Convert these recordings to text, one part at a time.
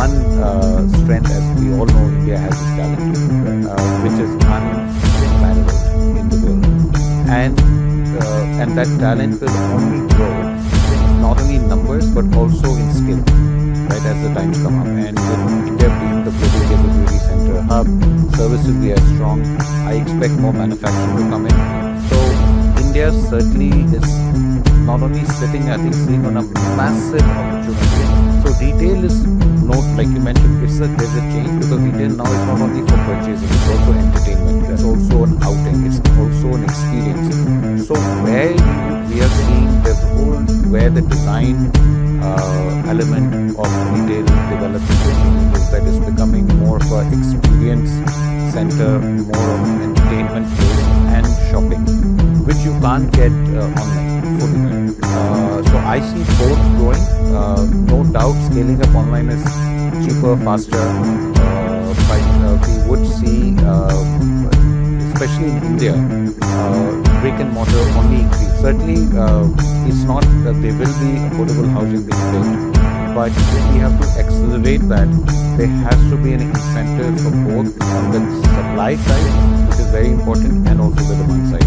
one strength, as we all know, India has this talent, which is unparalleled in the world, and that talent will only grow, not only in numbers but also in skill, right? As the times come up, and with India being the global capability center hub, services we are strong. I expect more manufacturing to come in. So India certainly is not only sitting on a massive opportunity. So retail is not, like you mentioned, there's a change, because retail now is not only for purchasing, it's also entertainment, it's also an outing, it's also an experience. So where we are seeing where the design element of retail development is that it's becoming more of an experience center, more of entertainment place and shopping, which you can't get online fully. So I see both growing. No doubt scaling up online is cheaper, faster, but we would see, especially in India, brick and mortar only increase. Certainly, it's not that there will be affordable housing being built, but if we have to accelerate that, there has to be an incentive for both on the supply side, which is very important, and also the demand side.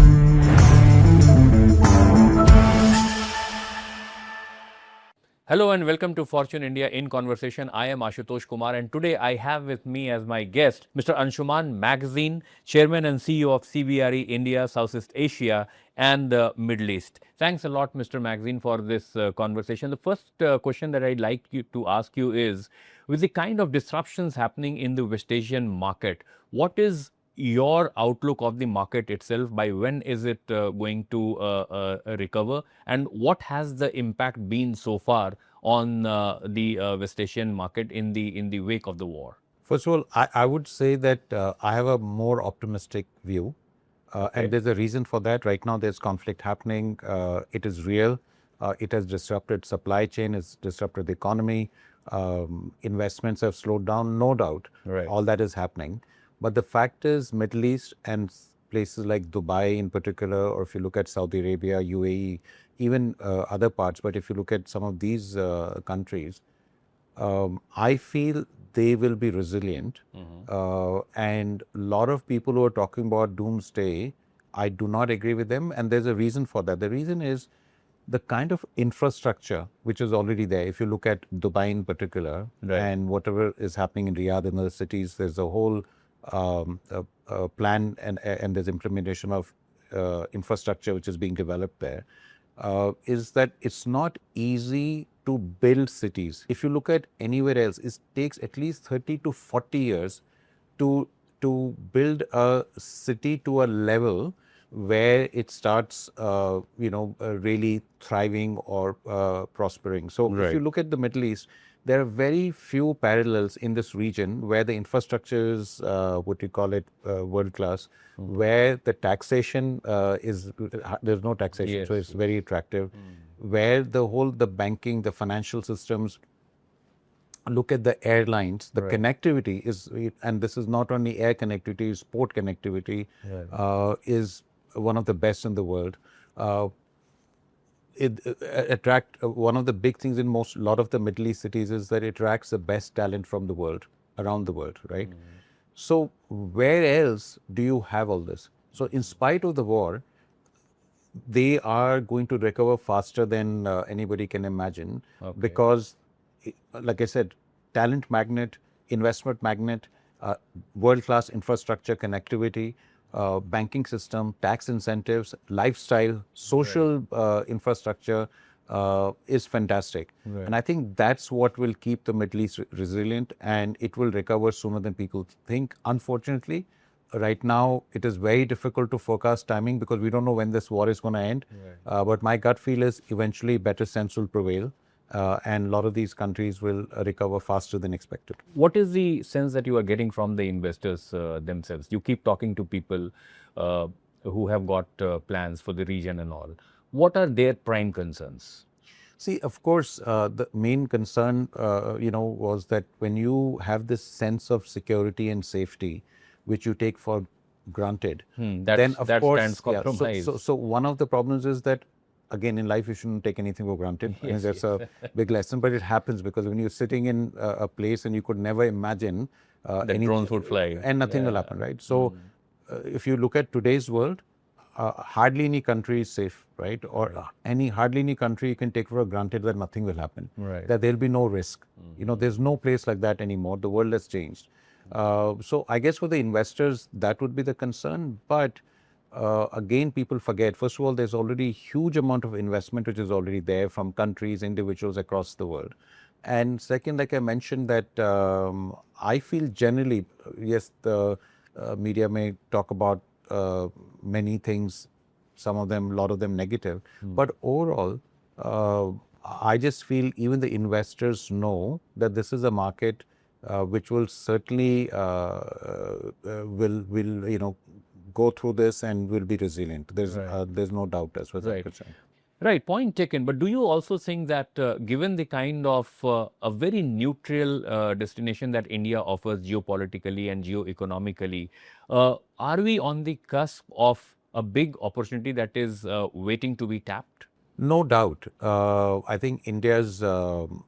Hello and welcome to Fortune India in Conversation. I am Ashutosh Kumar, and today I have with me as my guest Mr. Anshuman Magazine, Chairman and CEO of CBRE India, Southeast Asia and the Middle East. Thanks a lot, Mr. Magazine, for this conversation. The first question that I'd like you to ask you is, with the kind of disruptions happening in the West Asian market, what is your outlook of the market itself? By when is it going to recover, and what has the impact been so far on the West Asian market in the wake of the war? First of all, I would say that I have a more optimistic view, and there's a reason for that. Right now there's conflict happening. It is real. It has disrupted supply chain, it's disrupted the economy. Investments have slowed down, no doubt. Right. All that is happening. But the fact is, Middle East and places like Dubai in particular, or if you look at Saudi Arabia, UAE, even other parts, but if you look at some of these countries, I feel they will be resilient. And a lot of people who are talking about doomsday, I do not agree with them, and there's a reason for that. The reason is the kind of infrastructure which is already there. If you look at Dubai in particular, Right. and whatever is happening in Riyadh and other cities, there's a whole plan and there's implementation of infrastructure which is being developed there. Is that it's not easy to build cities. If you look at anywhere else, it takes at least 30 to 40 years to build a city to a level where it starts, really thriving or prospering. So Right. if you look at the Middle East, there are very few parallels in this region where the infrastructure is, world class, where the taxation there's no taxation, Yes. so it's very attractive, where the banking, the financial systems, look at the airlines, the Right. connectivity is, and this is not only air connectivity, it's port connectivity, is one of the best in the world. One of the big things in a lot of the Middle East cities is that it attracts the best talent from the world, around the world, right? So where else do you have all this? So in spite of the war, they are going to recover faster than anybody can imagine, because, like I said, talent magnet, investment magnet, world-class infrastructure connectivity, banking system, tax incentives, lifestyle, social infrastructure is fantastic. Right. And I think that's what will keep the Middle East resilient, and it will recover sooner than people think. Unfortunately, right now it is very difficult to forecast timing because we don't know when this war is going to end. But my gut feel is eventually better sense will prevail, and a lot of these countries will recover faster than expected. What is the sense that you are getting from the investors themselves? You keep talking to people who have got plans for the region and all. What are their prime concerns? See, of course, the main concern, was that when you have this sense of security and safety, which you take for granted, then of that course, stands compromised. So one of the problems is that again, in life, you shouldn't take anything for granted. I Yes, think that's yes. a big lesson, but it happens because when you're sitting in a place and you could never imagine That drones would fly. and nothing will Yeah. happen, right? So if you look at today's world, hardly any country is safe, right? Or hardly any country you can take for granted that nothing will happen, Right. that there'll be no risk. You know, there's no place like that anymore. The world has changed. So I guess for the investors, that would be the concern. But again, people forget, first of all, there's already a huge amount of investment which is already there from countries, individuals across the world. And second, like I mentioned, that I feel generally, yes, the media may talk about many things, some of them, a lot of them negative. But overall, I just feel even the investors know that this is a market which will certainly will go through this and will be resilient. There's no doubt as far as I'm concerned. Right, point taken. But do you also think that given the kind of a very neutral destination that India offers geopolitically and geoeconomically, are we on the cusp of a big opportunity that is waiting to be tapped? No doubt. I think India's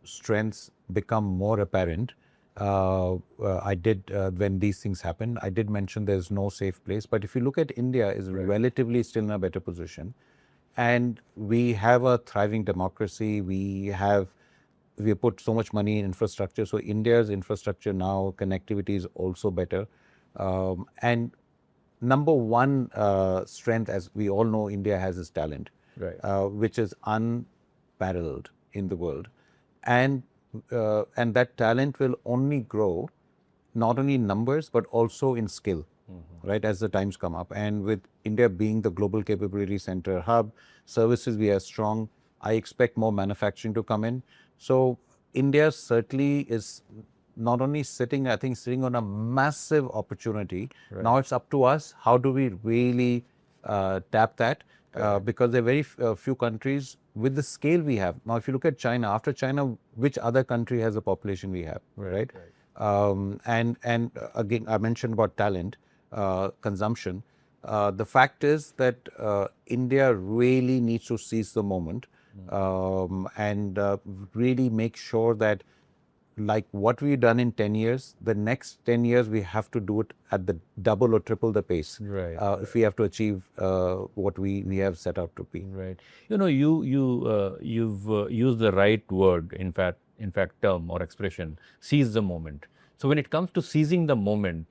strengths become more apparent. I did, when these things happen, I did mention there's no safe place. But if you look at India, is relatively still in a better position. And we have a thriving democracy. We have put so much money in infrastructure. So India's infrastructure now, connectivity is also better. And number one strength, as we all know, India has is talent, which is unparalleled in the world, and that talent will only grow, not only in numbers but also in skill, right? As the times come up, and with India being the global capability center hub, services we are strong. I expect more manufacturing to come in. So India certainly is not only sitting on a massive opportunity. Now it's up to us. How do we really tap that? Because there are very few countries with the scale we have. Now, if you look at China, after China, which other country has the population we have, right? And again, I mentioned about talent, consumption. The fact is that India really needs to seize the moment and really make sure that, like what we've done in 10 years, the next 10 years we have to do it at the double or triple the pace if we have to achieve what we have set out to be. Right. You know, you've used the right word, in fact, term or expression, seize the moment. So when it comes to seizing the moment,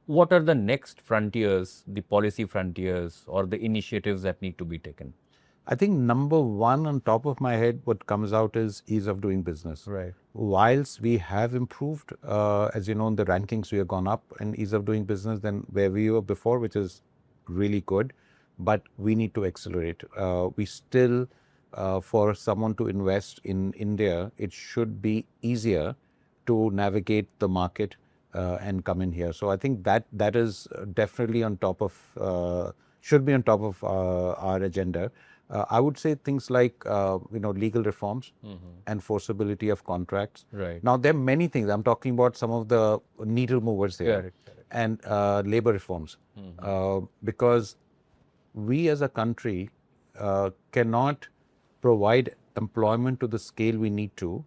what are the next frontiers, the policy frontiers, or the initiatives that need to be taken? I think number one on top of my head, what comes out is ease of doing business. Right. Whilst we have improved, as you know, in the rankings, we have gone up in ease of doing business than where we were before, which is really good. But we need to accelerate. We still, for someone to invest in India, it should be easier to navigate the market and come in here. So I think that is definitely on top of, should be on top of our agenda. I would say things like legal reforms, enforceability of contracts. Right. Now there are many things. I'm talking about some of the needle movers here. Correct. And labor reforms, because we as a country cannot provide employment to the scale we need to,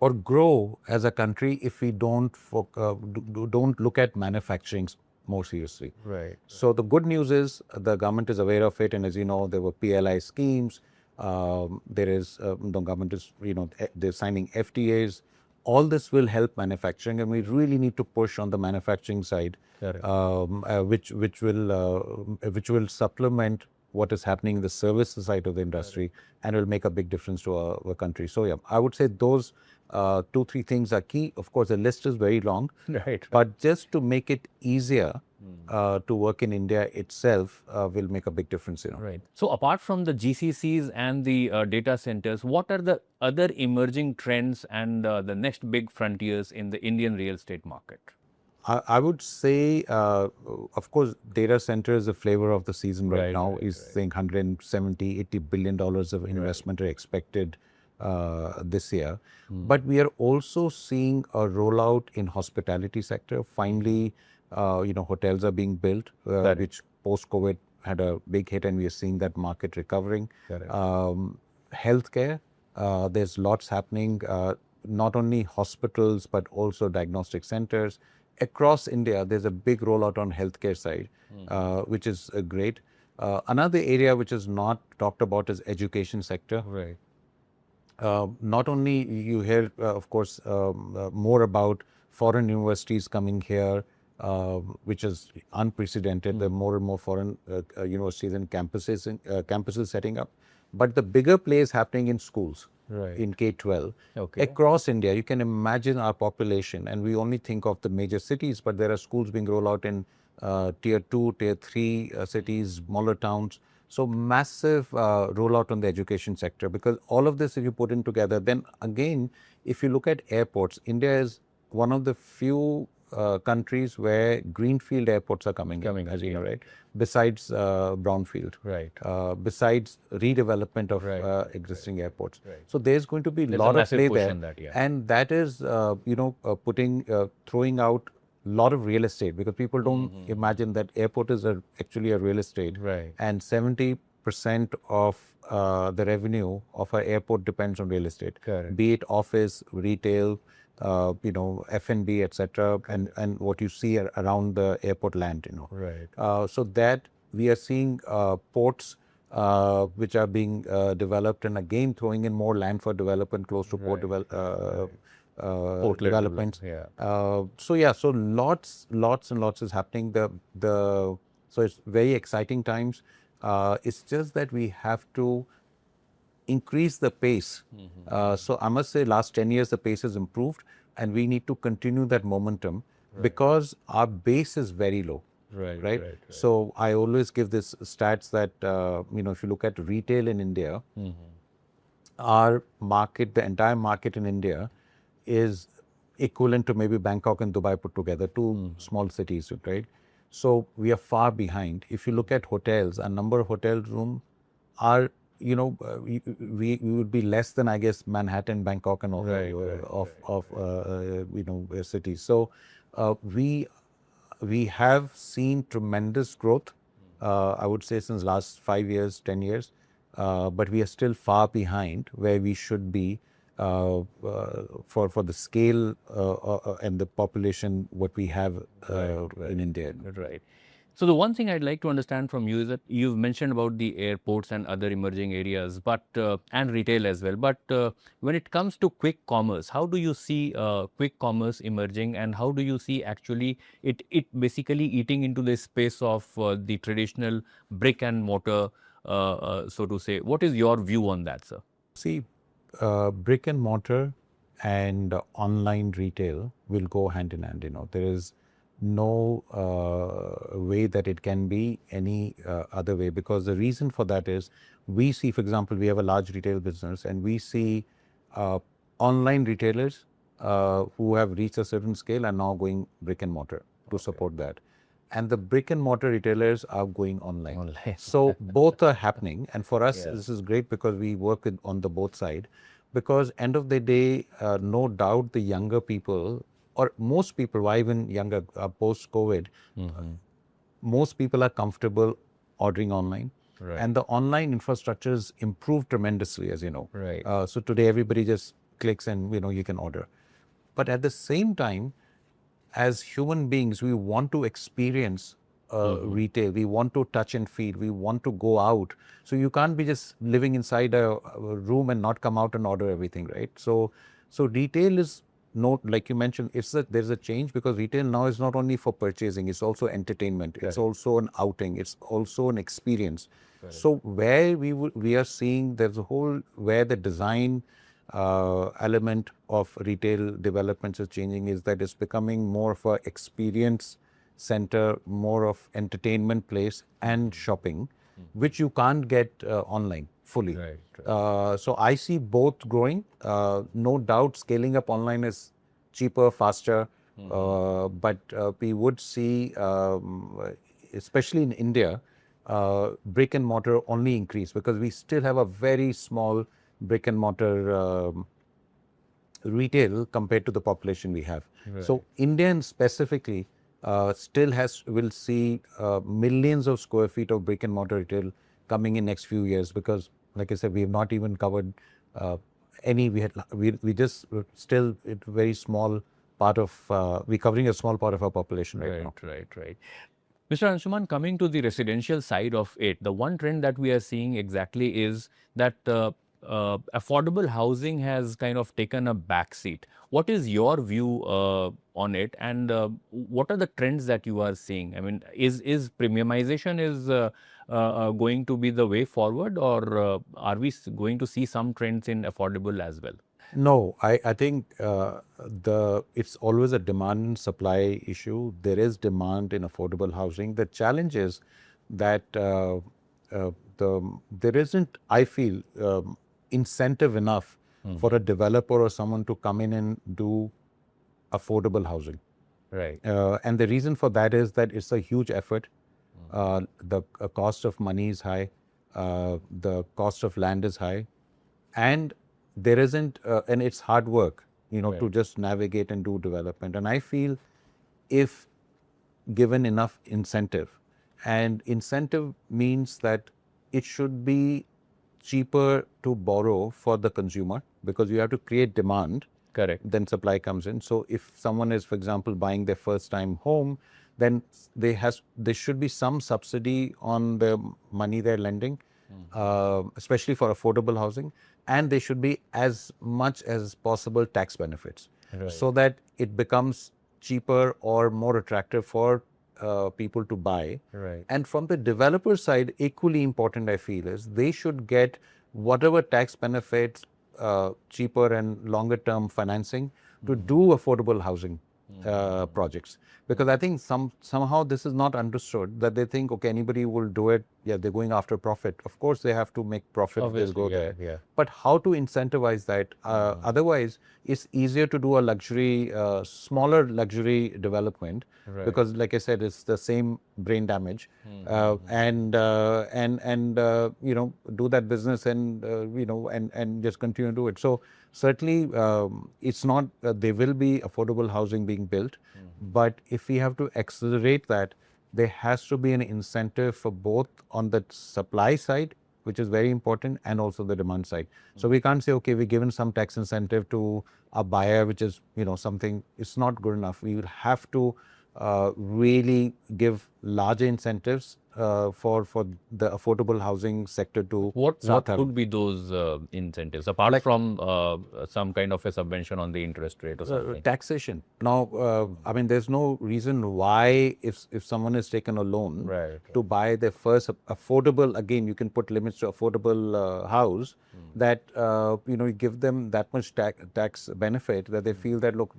or grow as a country if we don't look at manufacturing more seriously. Right. So the good news is the government is aware of it, and as you know, there were PLI schemes. There is the government is they're signing FTAs. All this will help manufacturing, and we really need to push on the manufacturing side, which will supplement what is happening in the services side of the industry, and will make a big difference to our country. So yeah, I would say those 2-3 things are key. Of course, the list is very long, but just to make it easier to work in India itself will make a big difference. Right. So apart from the GCCs and the data centers, what are the other emerging trends and the next big frontiers in the Indian real estate market? I would say, of course, data center is the flavor of the season right now. Is saying 170, $80 billion of investment are expected this year. But we are also seeing a rollout in hospitality sector. Finally, hotels are being built, which post-COVID had a big hit, and we are seeing that market recovering. Correct. Healthcare, there's lots happening, not only hospitals, but also diagnostic centers. Across India, there's a big rollout on healthcare side, which is great. Another area which is not talked about is education sector. Right. Not only you hear, of course, more about foreign universities coming here, which is unprecedented. There are more and more foreign universities and campuses setting up. But the bigger play is happening in schools, Right. in K-12. Okay. Across India, you can imagine our population, and we only think of the major cities, but there are schools being rolled out in tier 2, tier 3 cities, smaller towns. So massive rollout on the education sector, because all of this, if you put in together, then again, if you look at airports, India is one of the few countries where greenfield airports are coming in, as you know, right? Besides brownfield, Right. besides redevelopment of existing airports. So there's going to be a lot of play there, and that is throwing out lot of real estate, because people don't imagine that airport is actually a real estate, and 70% of the revenue of our airport depends on real estate, be it office, retail, F&B, etc., and what you see around the airport land, so that we are seeing ports which are being developed, and again throwing in more land for development close to port developments. So lots and lots is happening. So it's very exciting times. It's just that we have to increase the pace. So I must say, last 10 years the pace has improved, and we need to continue that momentum, because our base is very low. Right. So I always give this stats that if you look at retail in India, our market, the entire market in India, is equivalent to maybe Bangkok and Dubai put together, two small cities, right? So we are far behind. If you look at hotels, a number of hotel rooms are, we would be less than, I guess, Manhattan, Bangkok, and all of cities. So we have seen tremendous growth, I would say, since last 5 years, 10 years, but we are still far behind where we should be for the scale and the population what we have in India. Right. So the one thing I'd like to understand from you is that you've mentioned about the airports and other emerging areas, but and retail as well. But when it comes to quick commerce, how do you see quick commerce emerging, and how do you see actually it basically eating into the space of the traditional brick and mortar, so to say? What is your view on that, sir? See, brick and mortar and online retail will go hand in hand. There is no way that it can be any other way, because the reason for that is, we see, for example, we have a large retail business, and we see online retailers who have reached a certain scale are now going brick and mortar to support that. And the brick and mortar retailers are going online. So both are happening. And for us, this is great, because we work on the both side, because end of the day, no doubt the younger people, or most people, why even younger, post-COVID, most people are comfortable ordering online. And the online infrastructure is improved tremendously, as you know. So today everybody just clicks and you can order. But at the same time, as human beings, we want to experience retail. We want to touch and feel. We want to go out. So you can't be just living inside a room and not come out and order everything, right? So retail is not, like you mentioned, there's a change, because retail now is not only for purchasing, it's also entertainment. It's also an outing. It's also an experience. So where we are seeing there's a whole, where the design element of retail developments is changing, is that it's becoming more of a experience center, more of entertainment place and shopping, which you can't get online fully. So I see both growing. No doubt scaling up online is cheaper, faster, but we would see, especially in India, brick and mortar only increase, because we still have a very small brick and mortar retail compared to the population we have. So Indian specifically, still will see millions of square feet of brick and mortar retail coming in next few years, because like I said, we have not even covered any. We just still very small part of we're covering a small part of our population right now. Right. Mr. Anshuman, coming to the residential side of it, the one trend that we are seeing exactly is that affordable housing has kind of taken a backseat. What is your view on it, and what are the trends that you are seeing? I mean, is premiumization going to be the way forward, or are we going to see some trends in affordable as well? No, I think it's always a demand and supply issue. There is demand in affordable housing. The challenge is that there isn't, I feel, incentive enough for a developer or someone to come in and do affordable housing. Right. And the reason for that is that it's a huge effort. The cost of money is high. The cost of land is high. And there isn't, and it's hard work, to just navigate and do development. And I feel if given enough incentive, and incentive means that it should be cheaper to borrow for the consumer, because you have to create demand. Correct. Then supply comes in. So if someone is, for example, buying their first time home, then there should be some subsidy on the money they're lending, especially for affordable housing, and there should be as much as possible tax benefits, so that it becomes cheaper or more attractive for people to buy. Right. And from the developer side, equally important, I feel, is they should get whatever tax benefits, cheaper and longer term financing to do affordable housing projects. Because I think somehow this is not understood, that they think, okay, anybody will do it. Yeah, they're going after profit. Of course, they have to make profit. They'll go there. Yeah. But how to incentivize that? Otherwise, it's easier to do a luxury, smaller luxury development, because, like I said, it's the same brain damage, and do that business and and just continue to do it. So certainly, it's not. There will be affordable housing being built, but if we have to accelerate that, there has to be an incentive for both on the supply side, which is very important, and also the demand side. So we can't say, okay, we're given some tax incentive to a buyer, which is, something, it's not good enough. We will have to really give larger incentives for the affordable housing sector to What start having. could be those incentives, apart from some kind of a subvention on the interest rate or something? Taxation. Now, I mean, there's no reason why if someone has taken a loan to buy their first affordable, again, you can put limits to affordable house, that, you give them that much tax benefit that they feel that, look,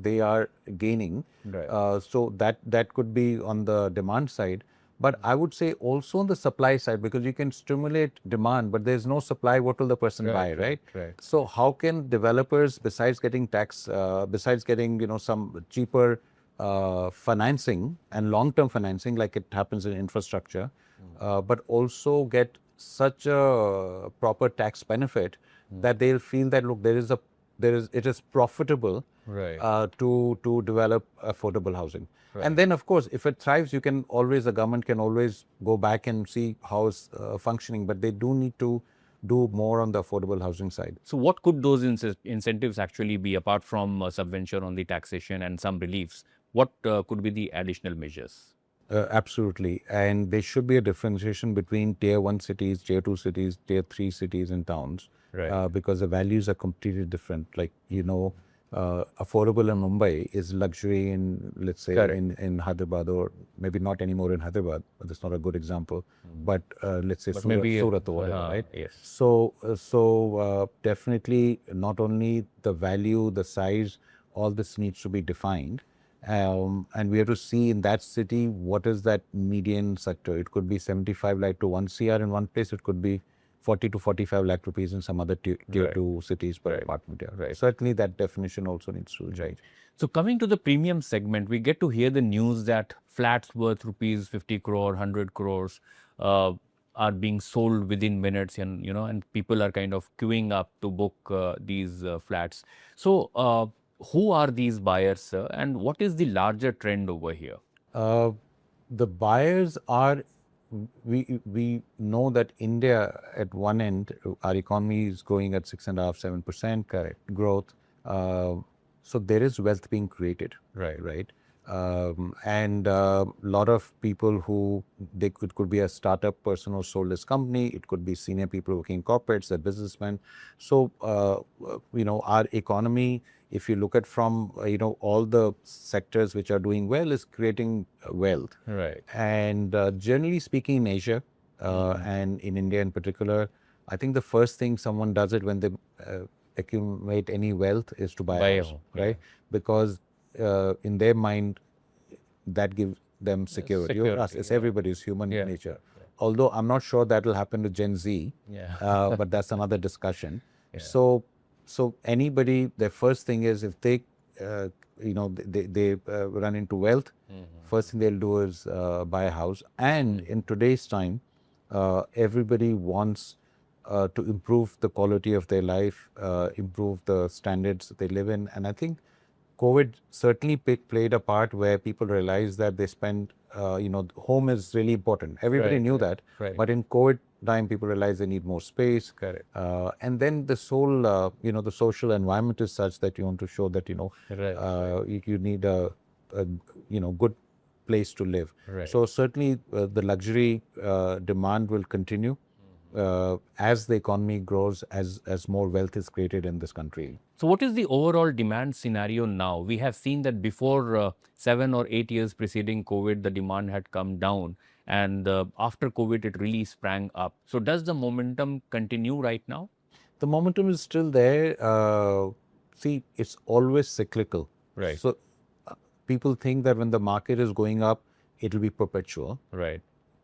they are gaining. So that could be on the demand side. But I would say also on the supply side, because you can stimulate demand, but there's no supply, what will the person buy, right? So how can developers, besides getting besides getting, some cheaper financing and long-term financing, like it happens in infrastructure, but also get such a proper tax benefit that they'll feel that, look, it is profitable to develop affordable housing. And then, of course, if it thrives, the government can always go back and see how it's functioning, but they do need to do more on the affordable housing side. So what could those incentives actually be, apart from subvention on the taxation and some reliefs? What could be the additional measures? Absolutely. And there should be a differentiation between tier 1 cities, tier 2 cities, tier 3 cities and towns, because the values are completely different. Like, affordable in Mumbai is luxury in, let's say, in Hyderabad, or maybe not anymore in Hyderabad, but that's not a good example. But let's say Surat or whatever, right? Yes. So definitely not only the value, the size, all this needs to be defined. And we have to see in that city, what is that median sector? It could be 75 lakh to 1 CR in one place. It could be 40 to 45 lakh rupees in some other tier 2 cities per apartment. Certainly that definition also needs to change. So coming to the premium segment, we get to hear the news that flats worth rupees 50 crore, 100 crores are being sold within minutes, and and people are kind of queuing up to book these flats. So who are these buyers, sir, and what is the larger trend over here? Uh, the buyers are, we know that India at one end, our economy is growing at 6.5-7% Correct. growth. So there is wealth being created, Right. right? And a lot of people who they could be a startup person who sold his company. It could be senior people working in corporates, a businessman. So our economy, if you look at from all the sectors which are doing well, is creating wealth. Right. And generally speaking, in Asia and in India in particular, I think the first thing someone does it when they accumulate any wealth is to buy Buy a a house, home, right? Because in their mind, that gives them security. Or us, security, it's yeah. everybody's human Yeah. nature. Although I'm not sure that will happen to Gen Z, Yeah. but that's another discussion. So anybody, their first thing is if they, they run into wealth, first thing they'll do is buy a house. And in today's time, everybody wants to improve the quality of their life, improve the standards they live in. And I think COVID certainly played a part where people realized that they spend, home is really important. Everybody Right, knew right, that. right. But in COVID time, people realized they need more space. Correct. And then this whole, the social environment is such that you want to show that, Right, you need a good place to live. Right. So certainly the luxury demand will continue as the economy grows, as more wealth is created in this country. So, what is the overall demand scenario now? We have seen that before 7 or 8 years preceding COVID, the demand had come down, and after COVID, it really sprang up. So, does the momentum continue right now? The momentum is still there. See, it's always cyclical. Right. So people think that when the market is going up, it will be perpetual. Right.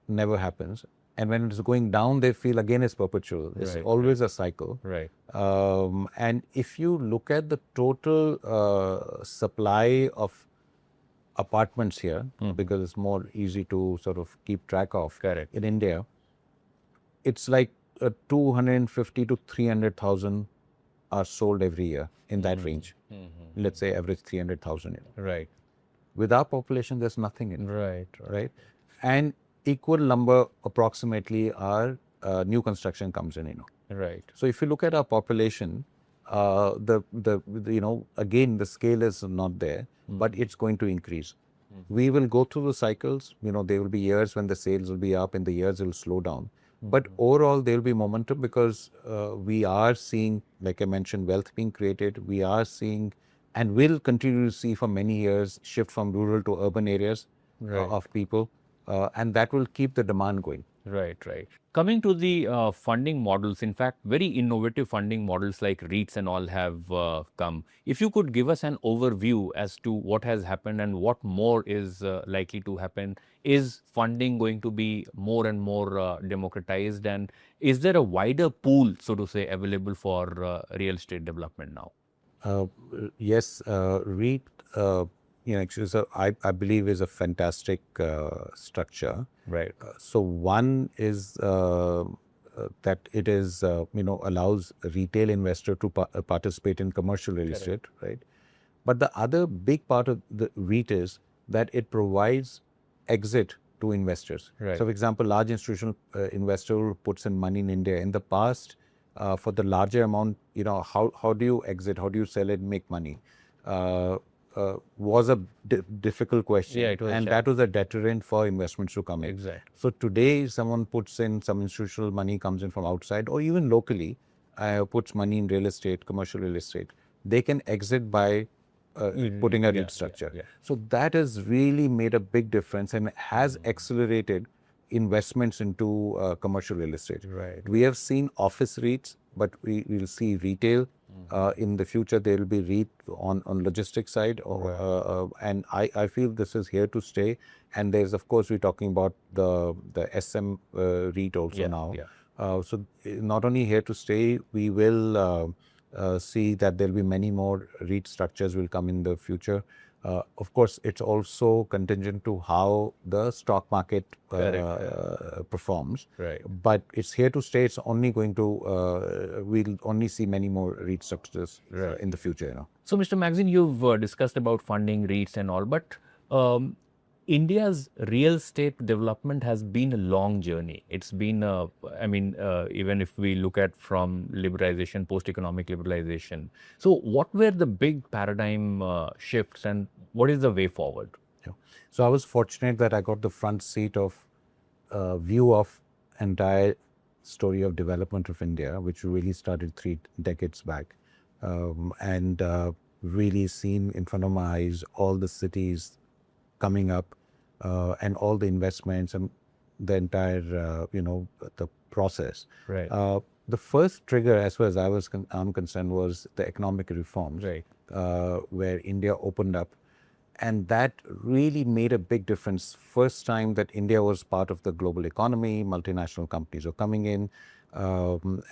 Never happens. And when it's going down, they feel again it's perpetual. It's Right, always a cycle. Right. And if you look at the total supply of apartments here, because it's more easy to sort of keep track of Correct. in India, it's like 250 to 300,000 are sold every year in that range. Let's say average 300,000. Right. With our population, there's nothing in it, Right. right? And equal number approximately are new construction comes in. Right. So if you look at our population, again the scale is not there, but it's going to increase. We will go through the cycles. There will be years when the sales will be up, and the years will slow down. But overall, there will be momentum because we are seeing, like I mentioned, wealth being created. We are seeing, and will continue to see for many years, shift from rural to urban areas of people, and that will keep the demand going. Right, right. Coming to the funding models, in fact, very innovative funding models like REITs and all have come. If you could give us an overview as to what has happened and what more is likely to happen, is funding going to be more and more democratized, and is there a wider pool, so to say, available for real estate development now? Yes, REIT, actually, I believe is a fantastic structure. Right. So one is that it is, allows a retail investor to participate in commercial real estate, right? But the other big part of the REIT is that it provides exit to investors. Right. So, for example, large institutional investor who puts in money in India. In the past, for the larger amount, how do you exit? How do you sell it and make money? Was a difficult question. Yeah, it was a and that was a deterrent for investments to come in. Exactly. So today, someone puts in some institutional money, comes in from outside, or even locally, puts money in real estate, commercial real estate. They can exit by putting a REIT structure. So that has really made a big difference and has accelerated investments into commercial real estate. Right. We have seen office REITs, but we will see retail. In the future, there will be REIT on logistics side, and I feel this is here to stay. And there's, of course, we're talking about the SM REIT also now. So not only here to stay, we will see that there'll be many more REIT structures will come in the future. Of course, it's also contingent to how the stock market performs. Right. But it's here to stay. It's only going to, we'll only see many more REIT structures in the future. So, Mr. Magazine, you've discussed about funding REITs and all, but India's real estate development has been a long journey. It's been, even if we look at from liberalization, post-economic liberalization. So, what were the big paradigm shifts, and what is the way forward? Yeah. So I was fortunate that I got the front seat of view of entire story of development of India, which really started 3 decades back, and really seen in front of my eyes all the cities coming up, and all the investments and the entire the process. Right. The first trigger, as far as I'm concerned, was the economic reforms, Right. where India opened up, and that really made a big difference. First time that India was part of the global economy, multinational companies were coming in,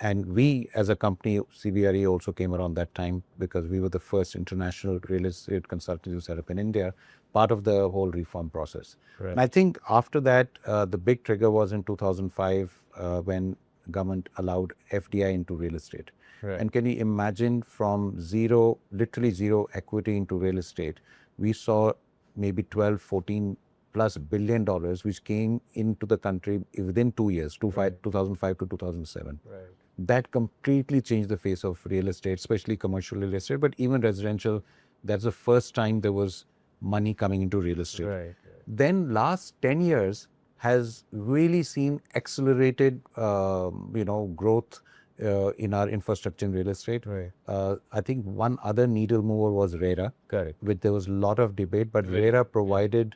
and we as a company, CBRE, also came around that time because we were the first international real estate consultancy set up in India, part of the whole reform process. Right. And I think after that, the big trigger was in 2005, when government allowed FDI into real estate. Right. And can you imagine, from zero, literally zero equity into real estate, we saw maybe 12, 14 plus billion dollars, which came into the country within 2 years, 2005 to 2007. Right. That completely changed the face of real estate, especially commercial real estate, but even residential. That's the first time there was money coming into real estate. Right. Then last 10 years has really seen accelerated, growth in our infrastructure in real estate. Right. I think one other needle mover was RERA, Correct. which there was a lot of debate, but Right. RERA provided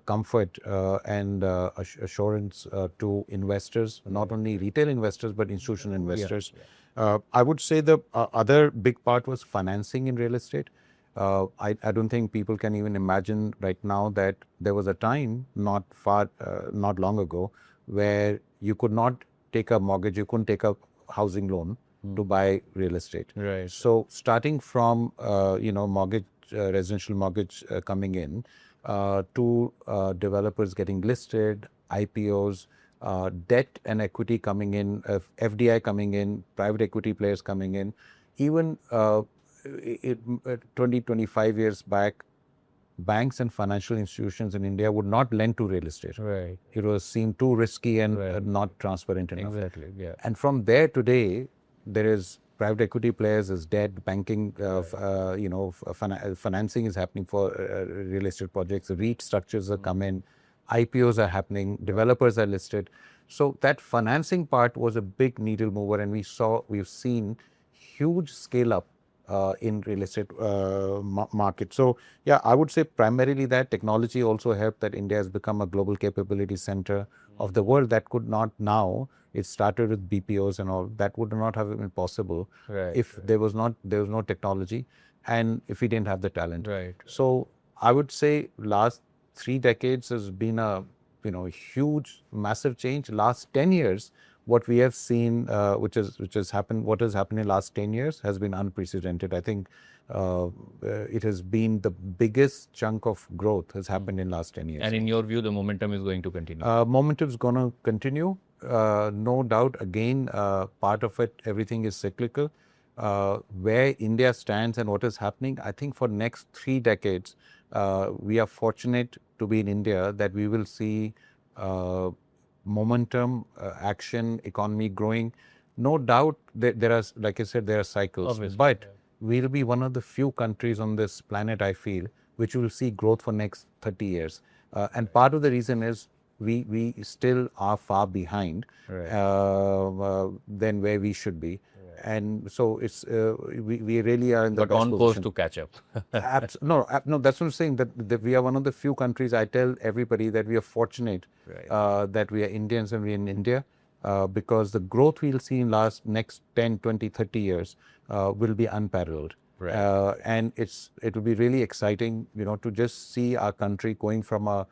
comfort and assurance to investors, not only retail investors, but institutional investors. I would say the other big part was financing in real estate. I don't think people can even imagine right now that there was a time not long ago, where you could not take a mortgage, you couldn't take a housing loan to buy real estate. Right. So starting from mortgage, residential mortgage coming in, to developers getting listed, IPOs, debt and equity coming in, FDI coming in, private equity players coming in, even 20, 25 years back, banks and financial institutions in India would not lend to real estate. Right. It was seen too risky and Right. not transparent enough. Exactly. Yeah. And from there today, there is private equity players, is debt, banking, financing is happening for real estate projects. REIT structures are come in, IPOs are happening, developers are listed. So that financing part was a big needle mover, and we've seen huge scale up in real estate market. So yeah, I would say primarily that technology also helped that India has become a global capability center of the world. That could not now. It started with BPOs and all. That would not have been possible if there was no technology, and if we didn't have the talent. Right. So I would say last 3 decades has been a huge, massive change. Last 10 years, what we have seen, what has happened in last 10 years has been unprecedented. I think it has been the biggest chunk of growth has happened in last 10 years. And in your view, the momentum is going to continue? Momentum is going to continue, no doubt. Again, part of it, everything is cyclical. Where India stands and what is happening, I think for next 3 decades, we are fortunate to be in India that we will see momentum, action, economy growing. No doubt there are, like I said, there are cycles. Obviously, but we'll be one of the few countries on this planet, I feel, which will see growth for next 30 years. And part of the reason is we still are far behind than where we should be. And so it's we really are in the but best on course position to catch up. No, that's what I'm saying, that we are one of the few countries. I tell everybody that we are fortunate that we are Indians and we are in India, because the growth we'll see in next 10, 20, 30 years will be unparalleled. And it will be really exciting, to just see our country going from a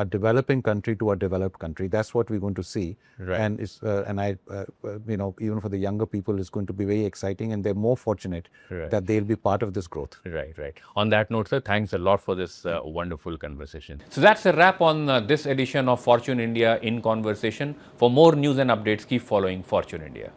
developing country to a developed country. That's what we're going to see. And it's even for the younger people, it's going to be very exciting, and they're more fortunate that they'll be part of this growth. Right. On that note, sir, thanks a lot for this wonderful conversation. So that's a wrap on this edition of Fortune India in Conversation. For more news and updates, keep following Fortune India.